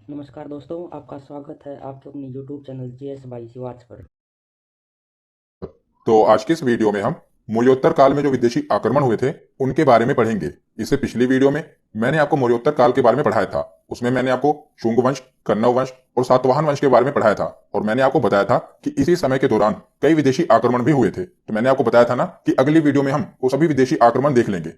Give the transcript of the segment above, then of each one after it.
नमस्कार दोस्तों, आपका स्वागत है आपके अपने YouTube channel GS by Shivach पर। तो आज की इस वीडियो में हम मौर्योत्तर काल में जो विदेशी आक्रमण हुए थे उनके बारे में पढ़ेंगे। इससे पिछली वीडियो में मैंने आपको मौर्योत्तर काल के बारे में पढ़ाया था। उसमें मैंने आपको शुंग वंश, कण्व वंश और सातवाहन वंश के बारे में पढ़ाया था और मैंने आपको बताया था कि इसी समय के दौरान कई विदेशी आक्रमण भी हुए थे। तो मैंने आपको बताया था ना कि अगली वीडियो में हम वो सभी विदेशी आक्रमण देख लेंगे।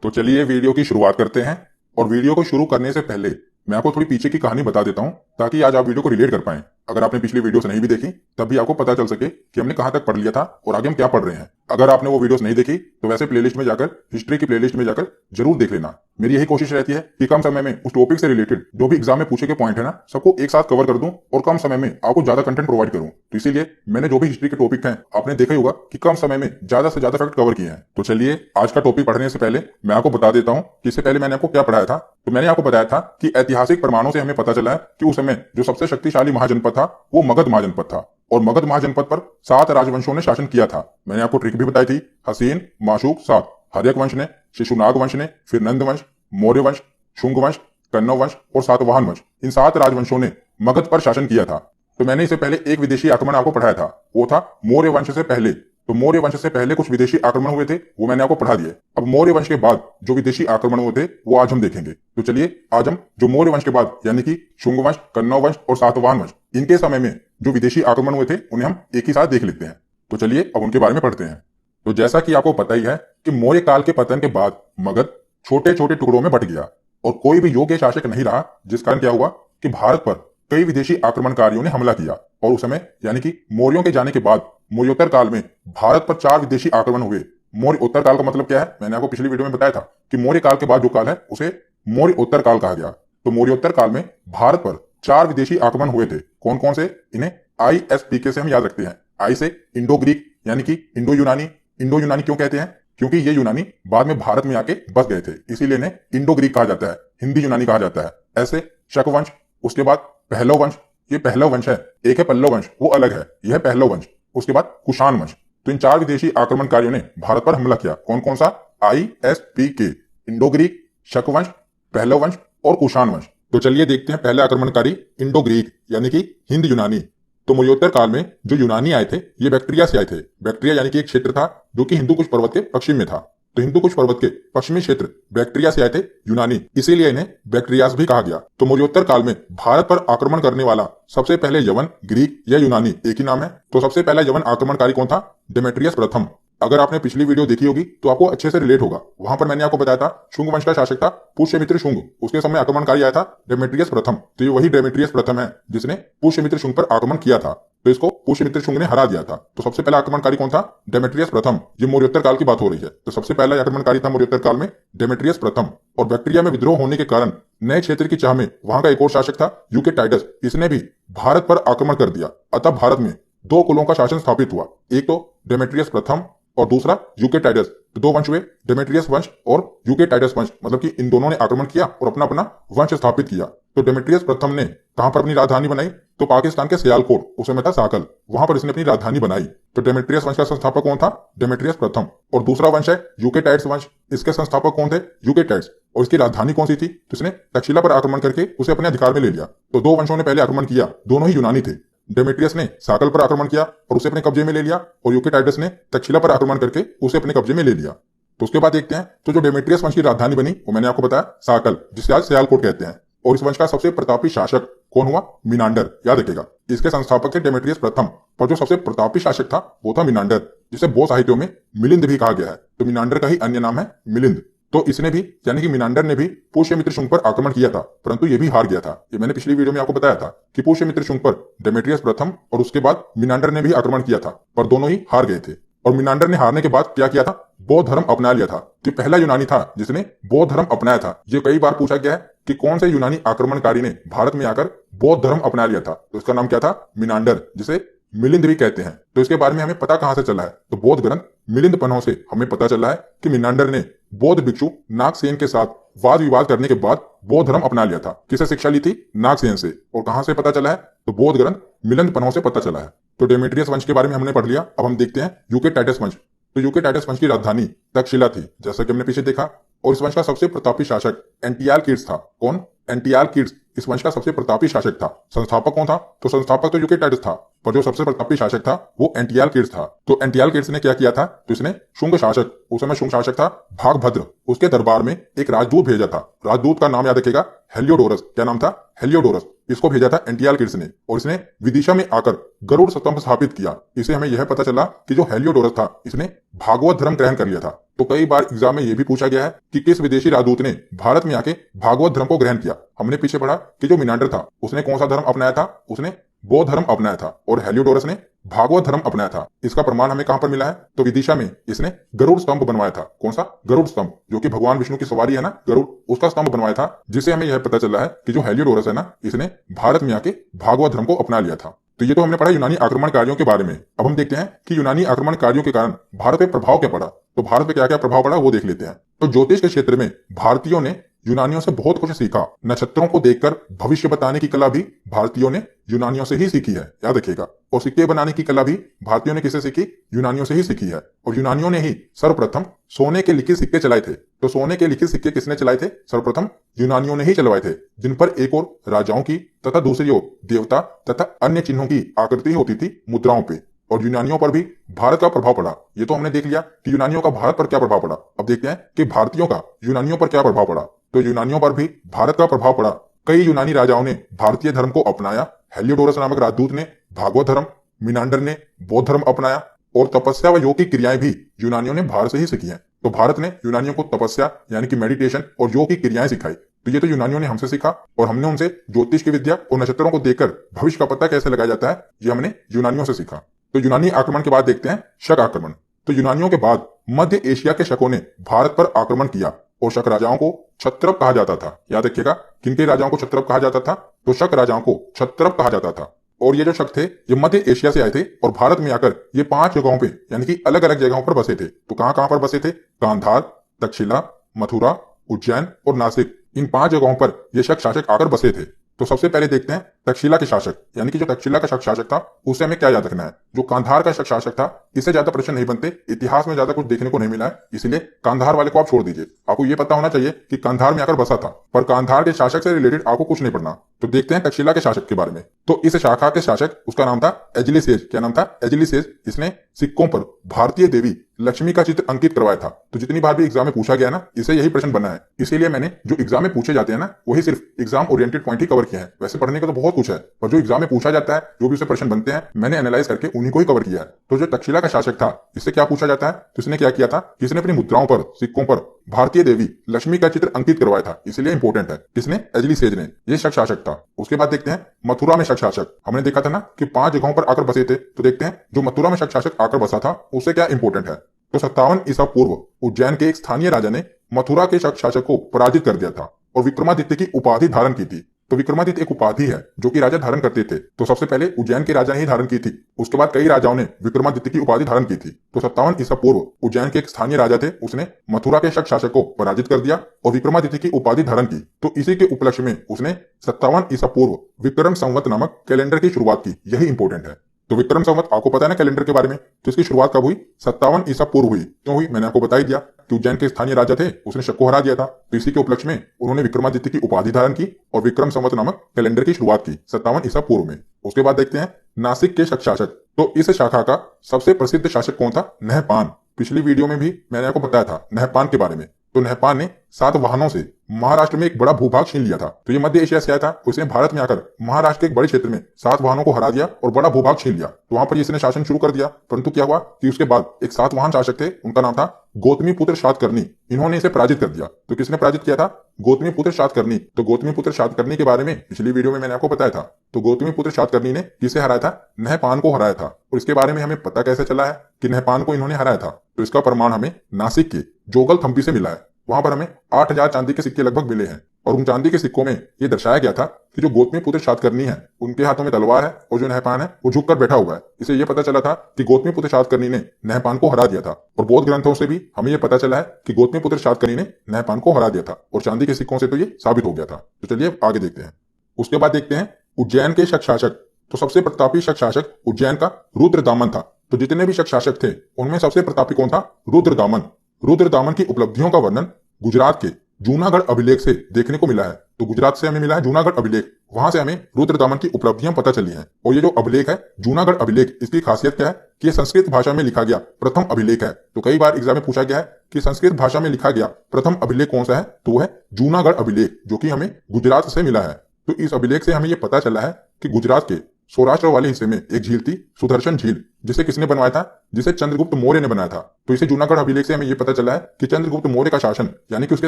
तो चलिए वीडियो की शुरुआत करते हैं। और वीडियो को शुरू करने से पहले मैं आपको थोड़ी पीछे की कहानी बता देता हूं ताकि आज आप वीडियो को रिलेट कर पाएं। अगर आपने पिछली वीडियोस नहीं भी देखी तब भी आपको पता चल सके कि हमने कहां तक पढ़ लिया था और आगे हम क्या पढ़ रहे हैं। अगर आपने वो वीडियोस नहीं देखी तो वैसे प्लेलिस्ट में जाकर, हिस्ट्री की प्लेलिस्ट में जाकर जरूर देख लेना। मेरी यही कोशिश रहती है कि कम समय में उस टॉपिक से रिलेटेड जो भी एग्जाम में पूछे के पॉइंट है ना, सबको एक साथ कवर कर दूं और कम समय में आपको ज्यादा कंटेंट प्रोवाइड करूं। तो इसीलिए मैंने जो भी हिस्ट्री के टॉपिक हैं आपने देखा ही होगा कि कम समय में ज्यादा से ज्यादा फैक्ट कवर किए हैं। तो चलिए आज का टॉपिक पढ़ने से पहले मैं आपको बता देता हूं कि इससे पहले मैंने आपको क्या पढ़ाया था। तो मैंने आपको बताया था कि ऐतिहासिक प्रमाणों से हमें पता चला है कि उस समय जो सबसे शक्तिशाली महाजनपद था वो मगध महाजनपद था और मगध महाजनपद पर 7 राजवंशों ने शासन किया था। मैंने आपको ट्रिक भी बताई थी, हसीन, माशूक, 7। हर्यक वंश ने, शिशुनाग वंश ने, फिर नंद वंश, मौर्य वंश, शुंग वंश, कण्व वंश और सातवाहन वंश, इन 7 राजवंशों ने मगध पर शासन किया था। तो मैंने इससे पहले एक विदेशी आक्रमण आपको पढ़ाया था, वो था मौर्य वंश से पहले। तो मौर्य वंश से पहले कुछ विदेशी आक्रमण हुए थे, वो मैंने आपको पढ़ा दिए। अब मौर्य वंश के बाद जो विदेशी आक्रमण हुए थे वो आज हम देखेंगे। तो चलिए आज हम जो मौर्य वंश के बाद यानी कि शुंग वंश, कण्व वंश और सातवाहन वंश, इनके समय में जो विदेशी आक्रमण हुए थे उन्हें हम एक ही साथ देख लेते हैं। तो चलिए अब उनके बारे में पढ़ते हैं। तो जैसा कि आपको पता ही है कि मौर्य काल के पतन के बाद मगध छोटे छोटे टुकड़ों में बट गया और कोई भी योग्य शासक नहीं रहा, जिस कारण क्या हुआ कि भारत पर कई विदेशी आक्रमणकारियों ने हमला किया। और उस समय यानी कि मौर्यों के जाने के बाद मौर्योत्तर काल में भारत पर 4 विदेशी आक्रमण हुए। मौर्य उत्तर काल का मतलब क्या है, मैंने आपको पिछली वीडियो में बताया था कि मौर्य काल के बाद जो काल है उसे मौर्य उत्तर काल कहा गया। तो मौर्योत्तर काल में भारत पर 4 विदेशी आक्रमण हुए थे। कौन कौन से? इन्हें ISPK से हम याद रखते हैं। आई से इंडो ग्रीक यानी कि इंडो यूनानी। इंडो यूनानी क्यों कहते हैं? क्योंकि ये यूनानी बाद में भारत में आके बस गए थे, इसीलिए इन्हें इंडो ग्रीक कहा जाता है, हिंदी यूनानी कहा जाता है। ऐसे शक वंश, उसके बाद पहलव वंश, ये पहलव वंश है। एक है पल्लव वंश, वो अलग है, यह है पहलव वंश। उसके बाद कुषाण वंश। तो इन 4 विदेशी आक्रमणकारियों ने भारत पर हमला किया। कौन कौन सा? ISPK, इंडो ग्रीक, शक वंश, पहलव वंश और कुषाण वंश। तो चलिए देखते हैं पहले आक्रमणकारी इंडो ग्रीक यानी कि हिंद यूनानी। तो मौर्योत्तर काल में जो यूनानी आए थे ये बैक्ट्रिया से आए थे। बैक्ट्रिया यानी कि एक क्षेत्र था जो कि हिंदू कुश पर्वत के पश्चिम में था। तो हिंदू कुश पर्वत के पश्चिमी क्षेत्र बैक्ट्रिया से आए थे यूनानी, इसीलिए इन्हें बैक्ट्रियास भी कहा गया। तो मौर्योत्तर काल में भारत पर आक्रमण करने वाला सबसे पहले यवन, ग्रीक या यूनानी एक ही नाम है। तो सबसे पहला यवन आक्रमणकारी कौन था? डेमेट्रियस प्रथम। अगर आपने पिछली वीडियो देखी होगी तो आपको अच्छे से रिलेट होगा। वहां पर मैंने आपको बताया था शुंग वंश का शासक था पुष्यमित्र शुंग, उसके समय आक्रमणकारी आया था डेमेट्रियस प्रथम। तो ये वही डेमेट्रियस प्रथम है जिसने पुष्यमित्र शुंग पर आक्रमण किया था। तो इसको पुष्यमित्र शुंग ने हरा दिया था। तो सबसे पहला आक्रमणकारी कौन था? डेमेट्रियस प्रथम। ये मौर्योत्तर काल की बात हो रही है। तो सबसे पहला आक्रमणकारी था मौर्योत्तर काल में डेमेट्रियस प्रथम। और बैक्ट्रिया में विद्रोह होने के कारण नए क्षेत्र की चाह में वहां का एक और शासक था यूकेटाइडस, इसने भी भारत पर आक्रमण कर दिया। अतः भारत में 2 कुलों का शासन स्थापित हुआ, एक तो डेमेट्रियस प्रथम और दूसरा यूकेटाइडस। तो 2 वंश हुए, डेमेट्रियस वंश और यूकेटाइडस वंश, मतलब कि इन दोनों ने आक्रमण किया और अपना अपना वंश स्थापित किया। तो डेमेट्रियस प्रथम ने कहां पर अपनी राजधानी बनाई? तो पाकिस्तान के सियालकोट, उस समय था साकल, वहां पर इसने अपनी राजधानी बनाई। तो डेमेट्रियस वंश का संस्थापक कौन था? डेमेट्रियस प्रथम। और दूसरा वंश है यूकेटाइड्स वंश, इसके संस्थापक कौन थे? यूकेटाइड्स। और इसकी राजधानी कौन सी थी? तो इसने तक्षशिला पर आक्रमण करके उसे अपने अधिकार में ले लिया। तो 2 वंशों ने पहले आक्रमण किया, दोनों ही यूनानी थे। डेमेट्रियस ने साकल पर आक्रमण किया और उसे अपने कब्जे में ले लिया, और यूकेटाइडस ने तक्षशिला पर आक्रमण करके उसे अपने कब्जे में ले लिया। तो उसके बाद देखते हैं तो जो डेमेट्रियस वंश की राजधानी बनी वो मैंने आपको बताया साकल, जिसे आज सियालकोट कहते हैं। और इस वंश का सबसे प्रतापी शासक कौन हुआ? मिनांडर, याद रखेगा। इसके संस्थापक थे डेमेट्रियस प्रथम, पर जो सबसे प्रतापी शासक था वो था मिनांडर, जिसे बौद्ध साहित्यों में मिलिंद भी कहा गया है। तो मिनांडर का ही अन्य नाम है मिलिंद। तो इसने भी यानी कि मिनांडर ने भी पुष्यमित्र शुंग पर आक्रमण किया था, परंतु ये भी हार गया था। ये मैंने पिछली वीडियो में आपको बताया था कि पुष्यमित्र शुंग पर डेमेट्रियस प्रथम और उसके बाद मिनांडर ने भी आक्रमण किया था, पर दोनों ही हार गए थे। और मिनांडर ने हारने के बाद क्या किया था? बौद्ध धर्म अपना लिया था। तो पहला यूनानी था जिसने बौद्ध धर्म अपनाया था। ये कई बार पूछा गया है कि कौन से यूनानी आक्रमणकारी ने भारत में आकर बौद्ध धर्म अपना लिया था। तो इसका नाम क्या था? मिनांडर, जिसे मिलिंद भी कहते हैं। तो इसके बारे में हमें पता कहां से चला है? तो बौद्ध ग्रंथ मिलिंद पन्नों से हमें पता चला है कि मिनांडर ने बौद्ध भिक्षु नागसेन के साथ वाद विवाद करने के बाद बौद्ध धर्म अपना लिया था। किसे शिक्षा ली थी? नागसेन से। और कहां से पता चला है? तो बौद्ध ग्रंथ मिलिंद पन्नों से पता चला है। तो डेमेट्रियस वंश के बारे में हमने पढ़ लिया। अब हम देखते हैं यूकेटाइडस वंश। तो यूकेटाइडस वंश की राजधानी तक्षशिला थी, जैसा कि हमने पीछे देखा। और इस वंश का सबसे प्रतापी शासक एंटियालकीड्स था। कौन? एंटियालकीड्स इस वंश का सबसे प्रतापी शासक था। संस्थापक कौन था? तो संस्थापक तो यूकेटाइडस था, पर जो सबसे प्रतापी शासक था वो एंटियालकीड्स था। तो एंटियालकीड्स ने क्या किया था? तो इसने शुंग शासक, उस समय शुंग शासक था भागभद्र, उसके दरबार में एक राजदूत भेजा था। राजदूत का नाम याद रखेगा, हेलियोडोरस। क्या नाम था? हेलियोडोरस। इसको भेजा था एंटियालकीड्स ने, और इसने विदिशा में आकर गरुड़ स्तंभ स्थापित किया। इसे हमें यह पता चला कि जो हेलियोडोरस था इसने भागवत धर्म ग्रहण कर लिया था। तो कई बार एग्जाम में यह भी पूछा गया है कि किस विदेशी राजदूत ने भारत में आके भागवत धर्म को ग्रहण किया। हमने पीछे पढ़ा कि जो मिनांडर था उसने कौन सा धर्म अपनाया था? उसने बौद्ध धर्म अपनाया था, और हेलियोडोरस ने भागवत धर्म अपनाया था। इसका प्रमाण हमें कहां पर मिला है? तो विदिशा में इसने गरुड़ स्तंभ बनवाया था। कौन सा? गरुड़ स्तंभ, जो कि भगवान विष्णु की सवारी है ना गरुड़, उसका स्तंभ बनवाया था। जिससे हमें यह पता चला है कि जो हेलियोडोरस है ना, इसने भारत में आके भागवत धर्म को अपना लिया था। तो ये तो हमने पढ़ा यूनानी आक्रमणकारियों के बारे में। अब हम देखते हैं कि यूनानी आक्रमणकारियों के कारण भारत पे प्रभाव क्या पड़ा। तो भारत पे क्या क्या प्रभाव पड़ा वो देख लेते हैं। तो ज्योतिष के क्षेत्र में भारतीयों ने यूनानियों से बहुत कुछ सीखा। नक्षत्रों को देखकर भविष्य बताने की कला भी भारतीयों ने यूनानियों से ही सीखी है, याद रखिएगा। और सिक्के बनाने की कला भी भारतीयों ने किससे सीखी? यूनानियों से ही सीखी है। और यूनानियों ने ही सर्वप्रथम सोने के लिखित सिक्के चलाए थे। तो सोने के लिखित सिक्के किसने चलाए थे? सर्वप्रथम यूनानियों ने ही चलवाए थे, जिन पर एक और राजाओं की तथा दूसरी ओर देवता तथा अन्य चिन्हों की आकृति होती थी मुद्राओं पे। और यूनानियों पर भी भारत का प्रभाव पड़ा। ये तो हमने देख लिया कि यूनानियों का भारत पर क्या प्रभाव पड़ा। अब देखते हैं कि भारतीयों का यूनानियों पर क्या प्रभाव पड़ा। तो यूनानियों पर भी भारत का प्रभाव पड़ा। कई यूनानी राजाओं ने भारतीय धर्म को अपनाया। हेलियोडोरस नामक राजदूत ने भागवत धर्म, मिनांडर ने बौद्ध धर्म अपनाया, और तपस्या व योग की क्रियाएं भी यूनानियों ने भारत से ही सीखी हैं। तो भारत ने यूनानियों को तपस्या यानी कि मेडिटेशन और योग की क्रियाएं सिखाई। तो ये तो यूनानियों ने हमसे सीखा, और हमने उनसे ज्योतिष की विद्या और नक्षत्रों को देखकर भविष्य का पता कैसे लगाया जाता है, ये हमने यूनानियों से सीखा। तो यूनानी आक्रमण के बाद देखते हैं शक आक्रमण। तो यूनानियों के बाद मध्य एशिया के शकों ने भारत पर आक्रमण किया, और शक राजाओं को क्षत्रप कहा जाता था। याद रखिएगा, किनके राजाओं को क्षत्रप कहा जाता था? तो शक राजाओं को क्षत्रप कहा जाता था। और ये जो शक थे ये मध्य एशिया से आए थे, और भारत में आकर ये 5 जगहों पे यानी कि अलग अलग जगहों पर बसे थे। तो कहां कहां पर बसे थे? गांधार, तक्षशिला, मथुरा, उज्जैन और नासिक। इन 5 जगहों पर ये शक शासक आकर बसे थे। तो सबसे पहले देखते हैं तक्षशिला के शासक, यानी कि जो तक्षशिला का शक शासक था उससे हमें क्या याद रखना है। जो कांधार का शक शासक था इससे ज्यादा प्रश्न नहीं बनते, इतिहास में ज्यादा कुछ देखने को नहीं मिला है, इसलिए कांधार वाले को आप छोड़ दीजिए। आपको ये पता होना चाहिए कि कांधार में आकर बसा था, पर कांधार के शासक से रिलेटेड आपको कुछ नहीं पढ़ना। तो देखते हैं तक्षशिला के शासक के बारे में। तो इस शाखा के शासक, उसका नाम था एजिलिसेज। क्या नाम था? एजिलिसेज। इसने सिक्कों पर भारतीय देवी लक्ष्मी का चित्र अंकित करवाया था। तो जितनी बार भी एग्जाम में पूछा गया ना, इसे यही प्रश्न बना है। इसीलिए मैंने जो एग्जाम में पूछे जाते हैं ना, वही सिर्फ एग्जाम ओरिएंटेड पॉइंट ही कवर किया है। वैसे पढ़ने का तो बहुत कुछ है, पर जो एग्जाम में पूछा जाता है, जो भी उसे प्रश्न बनते हैं, मैंने एनालाइज करके उन्हीं को ही कवर किया है। तो जो तक्षशिला का शासक था इससे क्या पूछा जाता है? तो इसने क्या किया था कि इसने अपनी मुद्राओं पर, सिक्कों पर भारतीय देवी लक्ष्मी का चित्र अंकित करवाया था, इसलिए इंपॉर्टेंट है। किसने? एजिलिसेज ने। ये शक शासक था। उसके बाद देखते हैं मथुरा में शक शासक। हमने देखा था ना कि 5 जगहों पर आकर बसे थे। तो देखते हैं जो मथुरा में शक शासक आकर बसा था उससे क्या इंपॉर्टेंट है। तो 57 ईसा पूर्व उज्जैन के एक स्थानीय राजा ने मथुरा के शक शासक को पराजित कर दिया था और विक्रमादित्य की उपाधि धारण की थी। तो विक्रमादित्य एक उपाधि है जो कि राजा धारण करते थे। तो सबसे पहले उज्जैन के राजा ने ही धारण की थी, उसके बाद कई राजाओं ने विक्रमादित्य की उपाधि धारण की थी। तो 57 ईसा पूर्व उज्जैन के एक स्थानीय राजा थे, उसने मथुरा के शक शासक को पराजित कर दिया और विक्रमादित्य की उपाधि धारण की। तो इसी के उपलक्ष्य में उसने 57 ईसा पूर्व विक्रम संवत नामक कैलेंडर की शुरुआत की। यही इंपॉर्टेंट है। तो विक्रम संवत आपको पता है ना कैलेंडर के बारे में। तो इसकी शुरुआत कब हुई? 57 ईसा पूर्व हुई। क्यों हुई? मैंने आपको बता ही दिया कि उज्जैन के स्थानीय राजा थे, उसने शक को हरा दिया था। तो इसी के उपलक्ष्य में उन्होंने विक्रमादित्य की उपाधि धारण की और विक्रम संवत नामक कैलेंडर की शुरुआत की 57 ईसा पूर्व में। उसके बाद देखते हैं नासिक के शक शासक। तो इस शाखा का सबसे प्रसिद्ध शासक कौन था? नहपान। पिछली वीडियो में भी मैंने आपको बताया था नहपान के बारे में। तो नहपान ने सातवाहनों से महाराष्ट्र में एक बड़ा भूभाग छीन लिया था। तो ये मध्य एशिया से आया था, उसने भारत में आकर महाराष्ट्र के एक बड़े क्षेत्र में सातवाहनों को हरा दिया और बड़ा भूभाग छीन लिया। तो वहां पर इसने शासन शुरू कर दिया। परंतु क्या हुआ कि उसके बाद एक सातवाहन शासक थे, उनका नाम था गौतमी पुत्र शातकर्णी। इन्होंने इसे पराजित कर दिया। तो किसने पराजित किया था? गौतमी पुत्र शातकर्णी। तो गौतमी पुत्र शातकर्णी के बारे में पिछली वीडियो में मैंने आपको बताया था। तो गौतमी पुत्र शातकर्णी ने किसे हराया था? नहपान को हराया था। और इसके बारे में हमें पता कैसे चला है कि नहपान को इन्होंने हराया था? तो इसका प्रमाण हमें नासिक के जोगल थम्पी से मिला है। वहां पर हमें 8000 चांदी के सिक्के लगभग मिले हैं और उन चांदी के सिक्कों में यह दर्शाया गया था कि जो गौतमी पुत्र शातकर्णी है उनके हाथों में तलवार है और जो नहपान है वो झुककर बैठा हुआ है। इसे यह पता चला था कि गौतमी पुत्र शातकर्णी ने नहपान को हरा दिया था। और बौद्ध ग्रंथों से भी हमें यह पता चला है कि गौतमी पुत्र शातकर्णी ने नहपान को हरा दिया था और चांदी के सिक्कों से तो ये साबित हो गया था। तो चलिए आगे देखते हैं। उसके बाद देखते हैं उज्जैन के शक शासक। तो सबसे प्रतापी शक शासक उज्जैन का रुद्रदामन था। तो जितने भी शक शासक थे उनमें सबसे प्रतापी कौन था? रुद्रदामन। रुद्रदामन की उपलब्धियों का वर्णन गुजरात के जूनागढ़ अभिलेख से देखने को मिला है। तो गुजरात से हमें मिला है जूनागढ़ अभिलेख, वहां से हमें रुद्रदामन की उपलब्धियां पता चली हैं। और ये जो अभिलेख है जूनागढ़ अभिलेख, इसकी खासियत क्या है कि ये संस्कृत भाषा में लिखा गया प्रथम अभिलेख है। तो कई बार एग्जाम में पूछा गया है कि संस्कृत भाषा में लिखा गया प्रथम अभिलेख कौन सा है, तो वो है जूनागढ़ अभिलेख, जो कि हमें गुजरात से मिला है। तो इस अभिलेख से हमें यह पता चला है कि गुजरात के सौराष्ट्र वाले हिस्से में एक झील थी, सुदर्शन झील, जिसे किसने बनवाया था, जिसे चंद्रगुप्त मौर्य ने बनाया था। तो इसे जूनागढ़ अभिलेख से हमें यह पता चला है कि चंद्रगुप्त मौर्य का शासन यानी कि उसके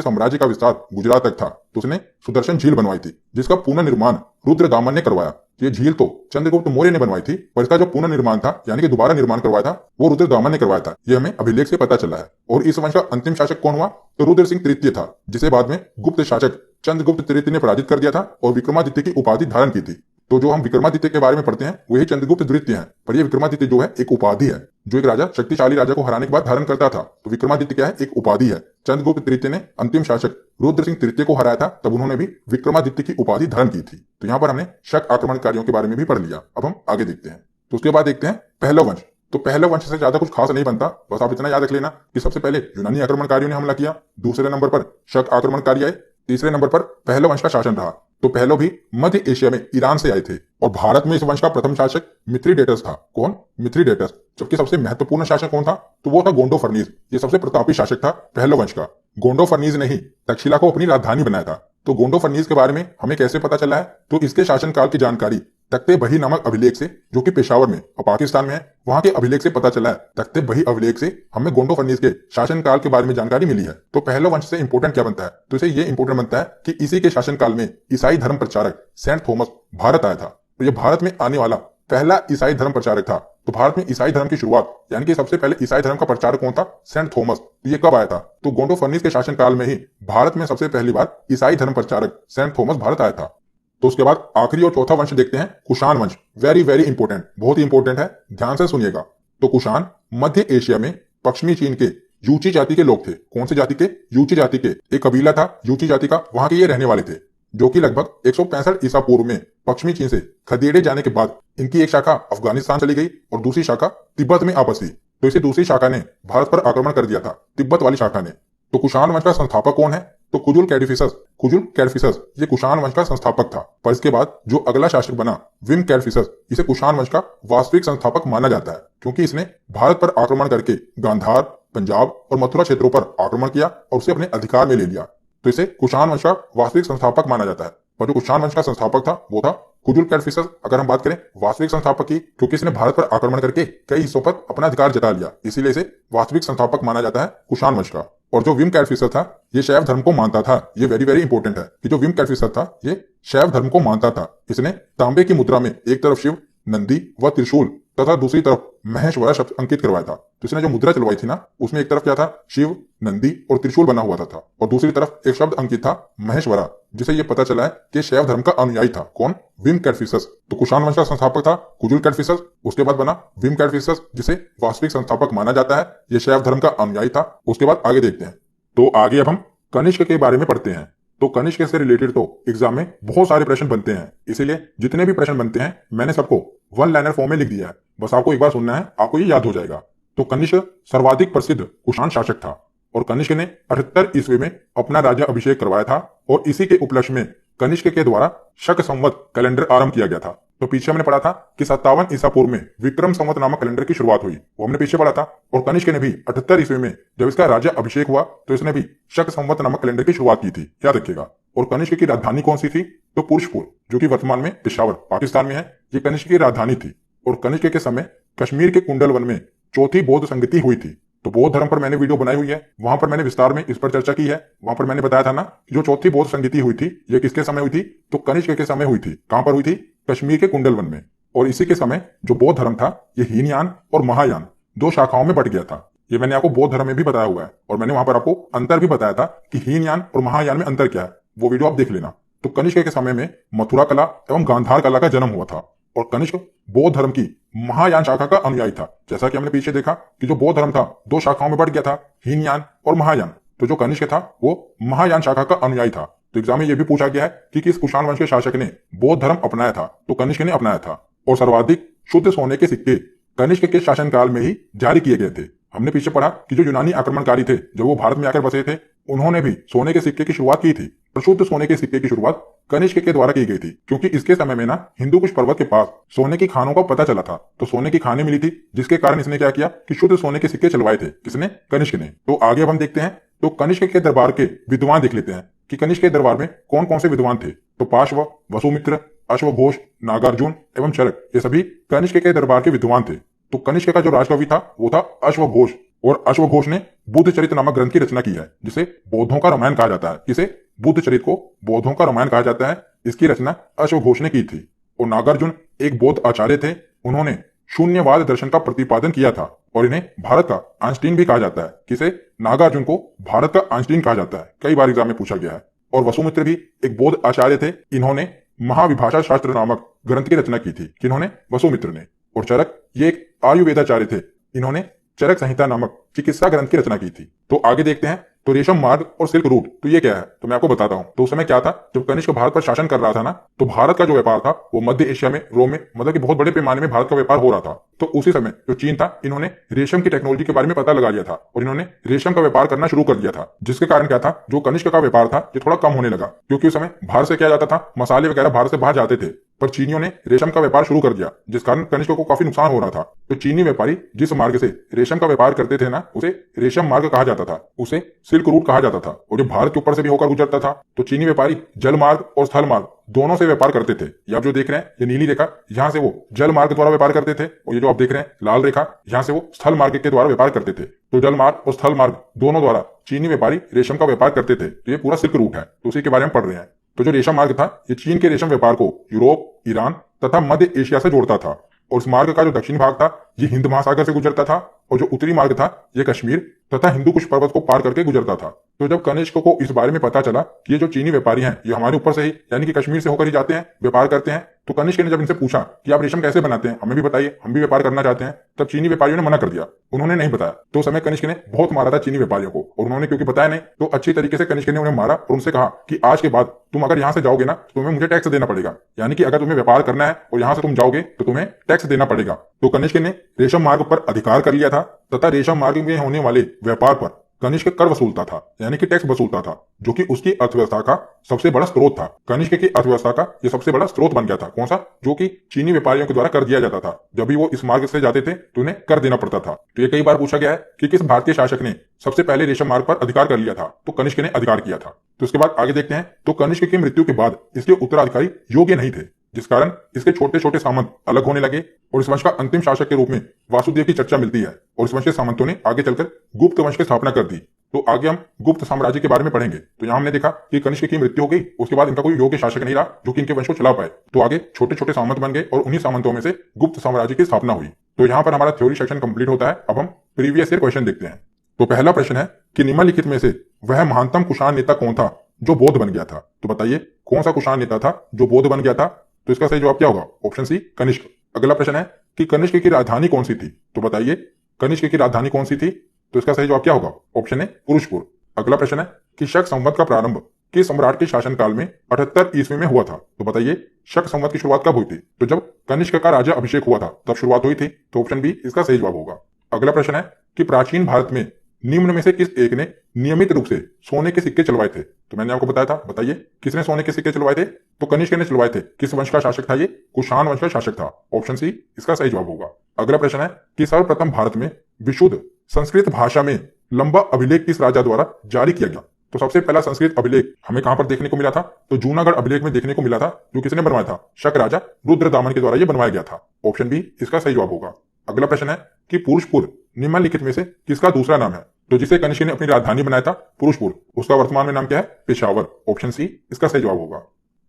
साम्राज्य का विस्तार गुजरात तक था, तो उसने सुदर्शन झील बनवाई थी, जिसका पुनर्निर्माण रुद्रदामन ने करवाया। ये झील तो चंद्रगुप्त मौर्य ने बनवाई थी, पर इसका जो पुनर्निर्माण था यानी कि दोबारा निर्माण करवाया था, वो रुद्रदामन ने करवाया था। ये हमें अभिलेख से पता चला है। और इस वंश का अंतिम शासक कौन हुआ, तो रुद्र सिंह तृतीय था, जिसे बाद में गुप्त शासक चंद्रगुप्त तृतीय ने पराजित कर दिया था और विक्रमादित्य की उपाधि धारण की थी। तो जो हम विक्रमादित्य के बारे में पढ़ते हैं वही चंद्रगुप्त द्वितीय है, पर यह विक्रमादित्य जो है एक उपाधि है, जो एक राजा शक्तिशाली राजा को हराने के बाद धारण करता था। तो विक्रमादित्य क्या है, एक उपाधि है। चंद्रगुप्त तृतीय ने अंतिम शासक रुद्र सिंह तृतीय को हराया था, तब उन्होंने भी विक्रमादित्य की उपाधि धारण की थी। तो यहाँ पर हमने शक आक्रमणकारियों के बारे में भी पढ़ लिया। अब हम आगे देखते हैं। तो उसके बाद देखते हैं पहलव वंश। तो पहलव वंश से ज्यादा कुछ खास नहीं बनता, बस आप इतना याद रख लेना कि सबसे पहले यूनानी आक्रमणकारियों ने हमला किया, दूसरे नंबर पर शक आक्रमणकारी आए, तीसरे नंबर पर पहलव वंश का शासन रहा। तो पहलव भी मध्य एशिया में ईरान से आए थे और भारत में इस वंश का प्रथम शासक मिथ्रिडेटस था। कौन, मिथ्रिडेटस। जबकि सबसे महत्वपूर्ण शासक कौन था, तो वो था गोंडो फर्नीस। ये सबसे प्रतापी शासक था पहलव वंश का। गोंडो फर्नीस ने ही तक्षशिला को अपनी राजधानी बनाया था। तो गोंडो फर्नीस के बारे में हमें कैसे पता चला है, तो इसके शासनकाल की जानकारी तख्ते बही नामक अभिलेख से, जो कि पेशावर में और पाकिस्तान में है, वहां के अभिलेख से पता चला है। तख्ते बही अभिलेख से हमें गोंडो फर्नीस के शासनकाल के बारे में जानकारी मिली है। तो पहलव वंश से इंपोर्टेंट क्या बनता है, तो इसे ये इंपोर्टेंट बनता है कि इसी के शासनकाल में ईसाई धर्म प्रचारक सेंट थॉमस भारत आया था। तो ये भारत में आने वाला पहला ईसाई धर्म प्रचारक था। तो भारत में ईसाई धर्म की शुरुआत यानी कि सबसे पहले ईसाई धर्म का प्रचारक कौन था, सेंट थॉमस। तो ये कब आया था, तो गोंडो फर्नीस के शासनकाल में ही भारत में सबसे पहली बार ईसाई धर्म प्रचारक सेंट थॉमस भारत आया था। तो उसके बाद आखिरी और चौथा वंश देखते हैं, कुषाण वंश। वेरी वेरी इंपोर्टेंट, बहुत ही इंपोर्टेंट है, ध्यान से सुनिएगा। तो कुषाण मध्य एशिया में पश्चिमी चीन के यूची जाति के लोग थे। कौन सी जाति के, यूची जाति के। एक कबीला था यूची जाति का, वहां के ये रहने वाले थे, जो कि लगभग 165 ईसा पूर्व में पश्चिमी चीन से खदेड़े जाने के बाद इनकी एक शाखा अफगानिस्तान चली गई और दूसरी शाखा तिब्बत में आपस हुई। तो इसे दूसरी शाखा ने भारत पर आक्रमण कर दिया था, तिब्बत वाली शाखा ने। तो कुषाण वंश का संस्थापक कौन है, तो कुजुल कैडफिसस। कुजुल कैडफिसस ये कुषाण वंश का संस्थापक था। पर इसके बाद जो अगला शासक बना विम कैडफिसस, इसे कुषाण वंश का वास्तविक संस्थापक माना जाता है, क्योंकि इसने भारत पर आक्रमण करके गांधार, पंजाब और मथुरा क्षेत्रों पर आक्रमण किया और उसे अपने अधिकार में ले लिया। तो इसे कुषाण वंश का वास्तविक संस्थापक माना जाता है। पर जो कुषाण वंश का संस्थापक था वो था कुजुल कैडफिसस। अगर हम बात करें वास्तविक संस्थापक की, क्योंकि इसने भारत पर आक्रमण करके कई हिस्सों पर अपना अधिकार जता लिया, इसीलिए इसे वास्तविक संस्थापक माना जाता है कुषाण वंश का। और जो विम कैडफिसस था ये शैव धर्म को मानता था। ये वेरी वेरी इंपॉर्टेंट है कि जो विम कैडफिसस था ये शैव धर्म को मानता था। इसने तांबे की मुद्रा में एक तरफ शिव, नंदी व त्रिशूल तथा दूसरी तरफ महेश्वरा शब्द अंकित करवाया था। तो इसने जो मुद्रा चलवाई थी ना, उसमें एक तरफ क्या था, शिव, नंदी और त्रिशूल बना हुआ था और दूसरी तरफ एक शब्द अंकित था महेश्वरा, जिसे यह पता चला है कि शैव धर्म का अनुयायी था। कौन, विम कैडफिसस। तो कुषाण वंश का संस्थापक था कुजुल कैडफिसस, उसके बाद बना विम कैडफिसस, जिसे वास्तविक संस्थापक माना जाता है। यह शैव धर्म का अनुयायी था। उसके बाद आगे देखते हैं। तो आगे अब हम कनिष्क के बारे में पढ़ते हैं। तो कनिष्क से रिलेटेड तो एग्जाम में बहुत सारे प्रश्न बनते हैं, इसीलिए जितने भी प्रश्न बनते हैं मैंने सबको वन लाइनर फॉर्म में लिख दिया है। बस आपको एक बार सुनना है, आपको ये याद हो जाएगा। तो कनिष्क सर्वाधिक प्रसिद्ध कुषाण शासक था और कनिष्क ने 78 ईस्वी में अपना राज्य अभिषेक करवाया था और इसी के उपलक्ष्य में कनिष्क के द्वारा शक संवत कैलेंडर आरंभ किया गया था। तो पीछे हमने पढ़ा था कि 57 ईसा पूर्व में विक्रम संवत नामक कैलेंडर की शुरुआत हुई, वो हमने पीछे पढ़ा था। और कनिष्क ने भी 78 ईस्वी में जब इसका राज्य अभिषेक हुआ तो इसने भी शक संवत नामक कैलेंडर की शुरुआत की थी, याद रखिएगा। और कनिष्क की राजधानी कौन सी थी, तो पुरुषपुर, जो कि वर्तमान में पेशावर पाकिस्तान में है, ये कनिष्क की राजधानी थी। और कनिष्क के समय कश्मीर के कुंडल वन में चौथी बौद्ध संगति हुई थी। तो बौद्ध धर्म पर मैंने वीडियो बनाई हुई है, वहां पर मैंने विस्तार में इस पर चर्चा की है। वहां पर मैंने बताया था ना कि जो चौथी बौद्ध संगति हुई थी ये किसके समय हुई थी, तो कनिष्क के समय हुई थी। कहां पर हुई थी, कश्मीर के कुंडल वन में। और इसी के समय जो बौद्ध धर्म था ये हीनयान और महायान दो शाखाओं में बंट गया था। ये मैंने आपको बौद्ध धर्म में भी बताया हुआ है और मैंने वहां पर आपको अंतर भी बताया था कि हीनयान और महायान में अंतर क्या है, वो वीडियो आप देख लेना। तो कनिष्क के समय में मथुरा कला एवं गांधार कला का जन्म हुआ था और कनिष्क बौद्ध धर्म की महायान शाखा का अनुयायी था। जैसा कि हमने पीछे देखा कि जो बौद्ध धर्म था दो शाखाओं में बढ़ गया था, हीनयान और महायान। तो जो कनिष्क था वो महायान शाखा का अनुयायी था। तो एग्जाम में यह भी पूछा गया है कि किस कुषाण वंश के शासक ने बौद्ध धर्म अपनाया था, तो कनिष्क ने अपनाया था। और सर्वाधिक शुद्ध सोने के सिक्के कनिष्क के शासनकाल में ही जारी किए गए थे। हमने पीछे पढ़ा कि जो यूनानी आक्रमणकारी थे जब वो भारत में आकर बसे थे उन्होंने भी सोने के सिक्के की शुरुआत की थी। और शुद्ध सोने के सिक्के की शुरुआत कनिष्क के द्वारा की गई थी, क्योंकि इसके समय में ना हिंदू कुश पर्वत के पास सोने की खानों का पता चला था। तो सोने की खानें मिली थी, जिसके कारण इसने क्या किया कि शुद्ध सोने के सिक्के चलवाए थे। किसने? कनिष्क ने। तो आगे अब हम देखते हैं, तो कनिष्क के दरबार के विद्वान देख लेते हैं कि कनिष्क के दरबार में कौन कौन से विद्वान थे। तो पार्श्व, वसुमित्र, अश्वघोष, नागार्जुन एवं चरक, ये सभी कनिष्क के दरबार के विद्वान थे। तो कनिष्क का जो राजकवि था वो था अश्वघोष, और अश्वघोष ने बुद्ध चरित नामक ग्रंथ की रचना की है, जिसे बौद्धों का रामायण कहा जाता है। इसे बुद्ध चरित को बौद्धों का रामायण कहा जाता है। इसकी रचना अश्वघोष ने की थी। और नागार्जुन एक बौद्ध आचार्य थे। उन्होंने शून्यवाद दर्शन का प्रतिपादन किया था, और इन्हें भारत का आइंस्टीन भी कहा जाता है। किसे? नागार्जुन को भारत का आइंस्टीन कहा जाता है, कई बार एग्जाम में पूछा गया है। और वसुमित्र भी एक बौद्ध आचार्य थे। इन्होंने महाविभाषा शास्त्र नामक ग्रंथ की रचना की थी। किन्होंने? वसुमित्र ने। और चरक, ये एक आयुर्वेदाचार्य थे। इन्होंने चरक संहिता नामक चिकित्सा ग्रंथ की रचना की थी। तो आगे देखते हैं, तो रेशम मार्ग और सिल्क रूट, तो ये क्या है? तो मैं आपको बताता हूं। तो उस समय क्या था, जब कनिष्क भारत पर शासन कर रहा था ना, तो भारत का जो व्यापार था वो मध्य एशिया में, रोम में, मतलब कि बहुत बड़े पैमाने में भारत का व्यापार हो रहा था। तो उसी समय जो चीन था, इन्होंने रेशम की टेक्नोलॉजी के बारे में पता लगा लिया था, और इन्होंने रेशम का व्यापार करना शुरू कर दिया था। जिसके कारण क्या था, जो कनिष्क का व्यापार था ये थोड़ा कम होने लगा, क्योंकि उस समय भारत से क्या जाता था, मसाले वगैरह भारत से बाहर जाते थे। पर चीनियों ने रेशम का व्यापार शुरू कर दिया, जिस कारण कनिष्क को काफी नुकसान हो रहा था। तो चीनी व्यापारी जिस मार्ग से रेशम का व्यापार करते थे ना, उसे रेशम मार्ग कहा जाता था, उसे सिल्क रूट कहा जाता था। और जो भारत के ऊपर से भी होकर गुजरता था। तो चीनी व्यापारी जल मार्ग और स्थल मार्ग दोनों से व्यापार करते थे। ये आप जो देख रहे हैं, ये नीली रेखा, यहाँ से वो जल मार्ग द्वारा व्यापार करते थे, और ये जो आप देख रहे हैं लाल रेखा, यहाँ से वो स्थल मार्ग के द्वारा व्यापार करते थे। तो जल मार्ग और स्थल मार्ग दोनों द्वारा चीनी व्यापारी रेशम का व्यापार करते थे। तो ये पूरा सिल्क रूट है, तो उसी के बारे में पढ़ रहे हैं। तो जो रेशम मार्ग था, ये चीन के रेशम व्यापार को यूरोप, ईरान तथा मध्य एशिया से जोड़ता था। और इस मार्ग का जो दक्षिण भाग था, ये हिंद महासागर से गुजरता था, और जो उत्तरी मार्ग था, ये कश्मीर तथा हिंदू कुश पर्वत को पार करके गुजरता था। तो जब कनिष्क को इस बारे में पता चला कि ये जो चीनी व्यापारी हैं, ये हमारे ऊपर से ही, यानी कि कश्मीर से होकर ही जाते हैं, व्यापार करते हैं, तो कनिष्क ने जब इनसे पूछा कि आप रेशम कैसे बनाते हैं, हमें भी बताइए, हम भी व्यापार करना चाहते हैं, तब चीनी व्यापारियों ने मना कर दिया। उन्होंने नहीं बताया। तो उस समय कनिष्क ने बहुत मारा था चीनी व्यापारियों को, और उन्होंने क्योंकि बताया नहीं, तो अच्छी तरीके से कनिष्क ने उन्हें मारा और उनसे कहा कि आज के बाद तुम अगर यहाँ से जाओगे ना, तो तुम्हें मुझे टैक्स देना पड़ेगा। यानी कि अगर तुम्हें व्यापार करना है और यहाँ से तुम जाओगे तो तुम्हें टैक्स देना पड़ेगा। तो कनिष्क ने रेशम मार्ग पर अधिकार कर लिया था, तथा रेशम मार्ग में होने वाले व्यापार पर कनिष्क कर वसूलता था, यानी कि टैक्स वसूलता था, जो कि उसकी अर्थव्यवस्था का सबसे बड़ा स्रोत था। कनिष्क की अर्थव्यवस्था का यह सबसे बड़ा स्रोत बन गया था। कौन सा? जो कि चीनी व्यापारियों के द्वारा कर दिया जाता था। जब भी वो इस मार्ग से जाते थे तो उन्हें कर देना पड़ता था। तो ये कई बार पूछा गया है कि किस भारतीय शासक ने सबसे पहले रेशम मार्ग पर अधिकार कर लिया था? तो कनिष्क ने अधिकार किया था। तो उसके बाद आगे देखते हैं, तो कनिष्क की मृत्यु के बाद इसके उत्तराधिकारी योग्य नहीं थे, जिस कारण इसके छोटे छोटे सामंत अलग होने लगे, और इस वंश का अंतिम शासक के रूप में वासुदेव की चर्चा मिलती है। और इस वंश के सामंतों ने आगे चलकर गुप्त वंश की स्थापना कर दी। तो आगे हम गुप्त साम्राज्य के बारे में पढ़ेंगे। तो यहाँ हमने देखा कि कनिष्क की मृत्यु हो गई, उसके बाद इनका कोई योग्य शासक नहीं रहा जो कि इनके वंश को चला पाए। तो आगे छोटे छोटे सामंत बन गए, और उन्हीं सामंतों में से गुप्त साम्राज्य की स्थापना हुई। तो यहाँ पर हमारा थ्योरी सेक्शन कंप्लीट होता है। अब हम प्रीवियस ईयर क्वेश्चन देखते हैं। तो पहला प्रश्न है कि निम्नलिखित में से वह महानतम कुषाण नेता कौन था जो बौद्ध बन गया था? तो बताइए कौन सा कुषाण नेता था जो बौद्ध बन गया था? तो इसका सही जवाब क्या होगा? Option C, Kanishka. अगला प्रश्न है कि कनिष्क की राजधानी कौन सी थी? तो बताइए कनिष्क की राजधानी कौन सी थी? तो इसका सही जवाब क्या होगा? Option A, Purushapura. अगला प्रश्न है कि शक संवत का प्रारंभ किस सम्राट के शासनकाल में 78 ईस्वी में हुआ था? तो बताइए शक संवत की शुरुआत कब हुई थी? तो जब कनिष्क का राजा अभिषेक हुआ था तब शुरुआत हुई थी। तो ऑप्शन बी इसका सही जवाब होगा। अगला प्रश्न है कि प्राचीन भारत में निम्न में से किस एक ने नियमित रूप से सोने के सिक्के चलवाए थे? तो मैंने आपको बताया था, बताइए किसने सोने के सिक्के चलवाए थे? तो कनिष्क ने चलवाए थे। किस वंश का शासक था ये? कुषाण वंश का शासक था। ऑप्शन सी इसका सही जवाब होगा। अगला प्रश्न है कि सर्वप्रथम भारत में विशुद्ध संस्कृत भाषा में लंबा अभिलेख किस राजा द्वारा जारी किया गया? तो सबसे पहला संस्कृत अभिलेख हमें कहां पर देखने को मिला था? तो जूनागढ़ अभिलेख में देखने को मिला था, जो किसने बनवाया था? शक राजा रुद्रदामन के द्वारा यह बनवाया गया था। ऑप्शन बी इसका सही जवाब होगा। अगला प्रश्न है कि पुरुषपुर निम्नलिखित में से किसका दूसरा नाम है? तो जिसे कनिष्क ने अपनी राजधानी बनाया था पुरुषपुर, उसका वर्तमान में नाम क्या है? पेशावर। ऑप्शन सी इसका सही जवाब होगा।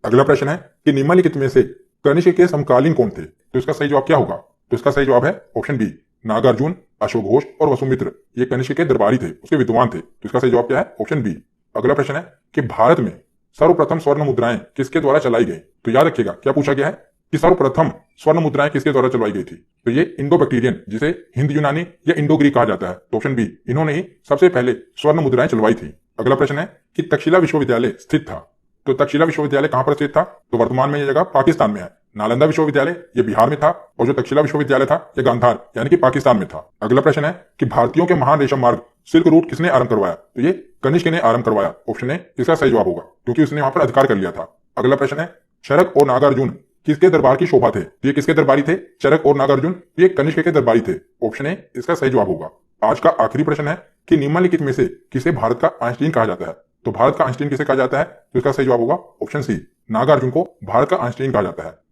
अगला प्रश्न है कि निम्नलिखित में से कनिष्क के समकालीन कौन थे? तो इसका सही जवाब क्या होगा? तो इसका सही जवाब है ऑप्शन बी, नागार्जुन, अश्वघोष और वसुमित्र। ये कनिष्क के दरबारी थे, उसके विद्वान थे। तो इसका सही जवाब क्या है? Option B. अगला प्रश्न है कि भारत में सर्वप्रथम स्वर्ण मुद्राएं किसके द्वारा चलाई गई? तो याद रखिएगा क्या पूछा गया है कि सर्वप्रथम स्वर्ण मुद्राएं किसके द्वारा चलवाई गई थी? तो ये इंडो बैक्टीरियन, जिसे हिंद यूनानी या इंडो ग्रीक कहा जाता है। तो ऑप्शन बी, इन्होंने ही सबसे पहले स्वर्ण मुद्राएं चलवाई थी। अगला प्रश्न है कि तक्षशिला विश्वविद्यालय स्थित था। तो तक्षशिला विश्वविद्यालय कहां पर स्थित था? तो वर्तमान में यह जगह पाकिस्तान में है, नालंदा विश्वविद्यालय ये बिहार में था और जो तक्षशिला विश्वविद्यालय था ये गांधार यानी कि पाकिस्तान में था। अगला प्रश्न है कि भारतीयों के महान रेशम मार्ग सिल्क रूट किसने आरंभ करवाया? तो ये कनिष्क ने आरंभ करवाया। ऑप्शन ए इसका सही जवाब होगा, क्योंकि उसने वहां पर अधिकार कर लिया था। अगला प्रश्न है शरक और नागार्जुन किसके दरबार की शोभा थे? तो ये किसके दरबारी थे? शरक और नागार्जुन ये कनिष्क के दरबारी थे। ऑप्शन ए इसका सही जवाब होगा। आज का आखिरी प्रश्न है कि निम्नलिखित में से किसे भारत का आइंस्टीन कहा जाता है? तो भारत का आइंस्टीन किसे कहा जाता है? तो इसका सही जवाब होगा ऑप्शन सी, नागार्जुन को भारत का आइंस्टीन कहा जाता है।